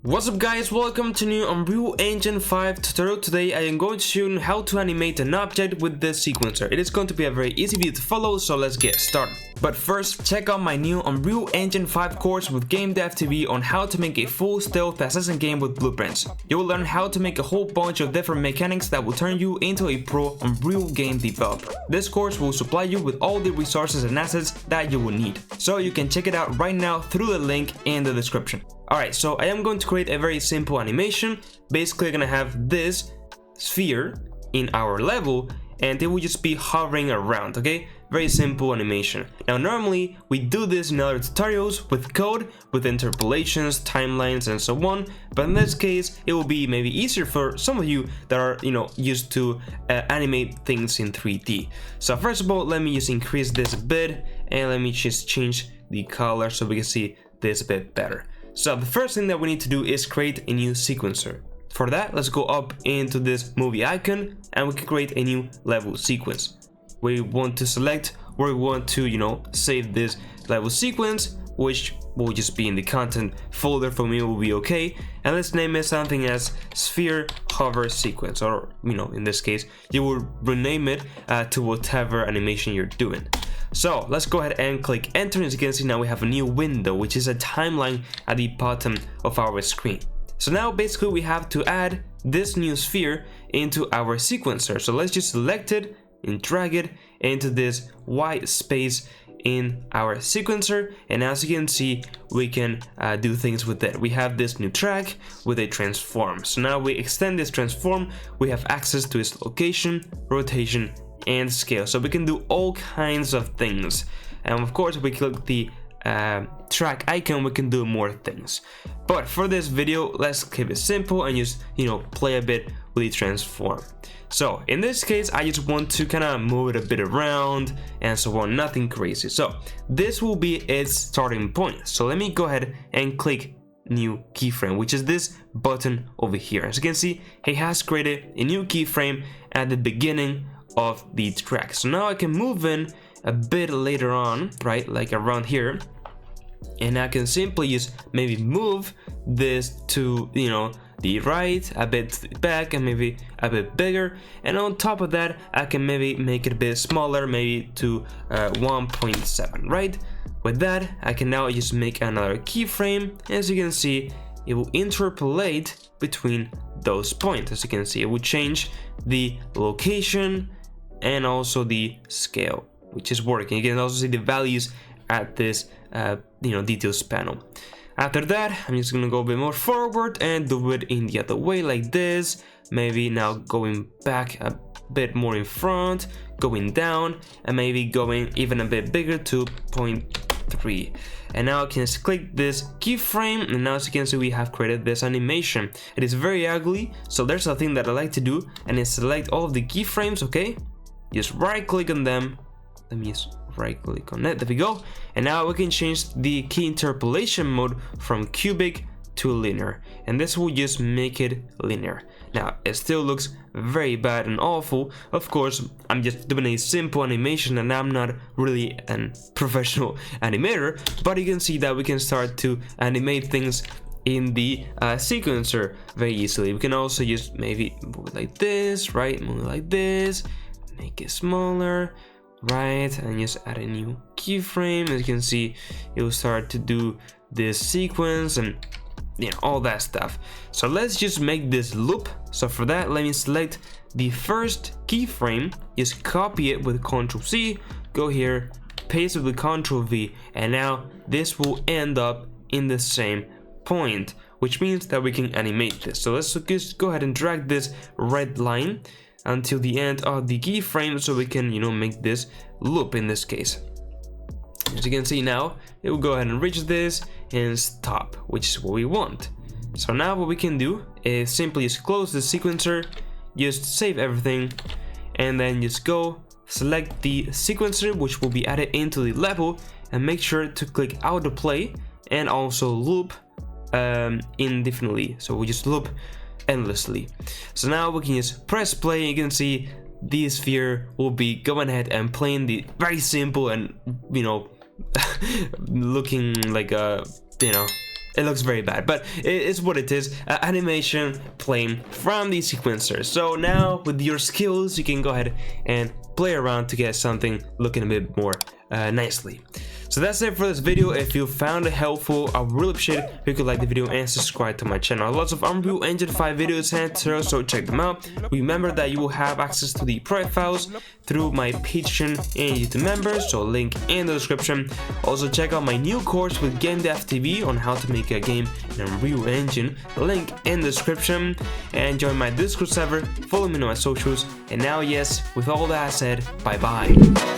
What's up guys, welcome to new Unreal Engine 5 tutorial. Today I am going to show you how to animate an object with the sequencer. It is going to be a very easy video to follow, so let's get started. But first, check out my new Unreal Engine 5 course with Game Dev TV on how to make a full stealth assassin game with blueprints. You will learn how to make a whole bunch of different mechanics that will turn you into a pro Unreal game developer. This course will supply you with all the resources and assets that you will need. So you can check it out right now through the link in the description. Alright, so I am going to create a very simple animation. Basically, I'm gonna have this sphere in our level and it will just be hovering around, okay? Very simple animation. Now, normally we do this in other tutorials with code, with interpolations, timelines, and so on. But in this case, it will be maybe easier for some of you that are, used to animate things in 3D. So first of all, let me just increase this a bit and let me just change the color so we can see this a bit better. So the first thing that we need to do is create a new sequencer. For that, let's go up into this movie icon and we can create a new level sequence. We want to select where we want to, save this level sequence, which will just be in the content folder. For me, will be okay. And let's name it something as sphere hover sequence, or in this case, you will rename it to whatever animation you're doing. So let's go ahead and click enter. As you can see, now we have a new window, which is a timeline at the bottom of our screen. So now basically we have to add this new sphere into our sequencer. So let's just select it and drag it into this white space in our sequencer, and as you can see, we can do things with it. We have this new track with a transform. So now we extend this transform, we have access to its location, rotation, and scale, so we can do all kinds of things. And of course, if we click the track icon, we can do more things. But for this video, let's keep it simple and just play a bit with the transform. So in this case, I just want to kind of move it a bit around and so on, nothing crazy. So this will be its starting point. So let me go ahead and click new keyframe, which is this button over here. As you can see, it has created a new keyframe at the beginning of the track. So now I can move in a bit later on, right, like around here, and I can simply just maybe move this to the right, a bit back, and maybe a bit bigger. And on top of that, I can maybe make it a bit smaller, maybe to 1.7, right? With that, I can now just make another keyframe. As you can see, it will interpolate between those points. As you can see, it will change the location and also the scale, which is working. You can also see the values at this details panel. After that, I'm just gonna go a bit more forward and do it in the other way, like this. Maybe now going back a bit more in front, going down, and maybe going even a bit bigger to 0.3. And now I can just click this keyframe, and now as you can see, we have created this animation. It is very ugly, so there's a thing that I like to do, and is select all of the keyframes, okay? Just right click on them. Let me just right click on it. There we go. And now we can change the key interpolation mode from cubic to linear, and this will just make it linear. Now it still looks very bad and awful. Of course, I'm just doing a simple animation and I'm not really a professional animator, but you can see that we can start to animate things in the sequencer very easily. We can also just maybe move it like this, right? Move it like this, make it smaller, right, and just add a new keyframe. As you can see, it will start to do this sequence and all that stuff. So let's just make this loop. So for that, let me select the first keyframe, just copy it with Ctrl+C, go here, paste it with Ctrl+V, and now this will end up in the same point, which means that we can animate this. So let's just go ahead and drag this red line until the end of the keyframe, so we can make this loop in this case. As you can see, now it will go ahead and reach this and stop, which is what we want. So now what we can do is simply just close the sequencer, just save everything, and then just go select the sequencer, which will be added into the level, and make sure to click autoplay and also loop indefinitely. So we just loop endlessly. So now we can just press play. You can see the sphere will be going ahead and playing the very simple and looking like a it looks very bad, but it is what it is. Animation playing from the sequencer. So now with your skills, you can go ahead and play around to get something looking a bit more nicely. So that's it for this video. If you found it helpful, I would really appreciate it if you could like the video and subscribe to my channel. Lots of Unreal Engine 5 videos and tutorials, so check them out. Remember that you will have access to the project files through my Patreon and YouTube members, so link in the description. Also check out my new course with Game Dev TV on how to make a game in Unreal Engine, link in the description. And join my Discord server, follow me on my socials. And now, yes, with all that said, bye bye.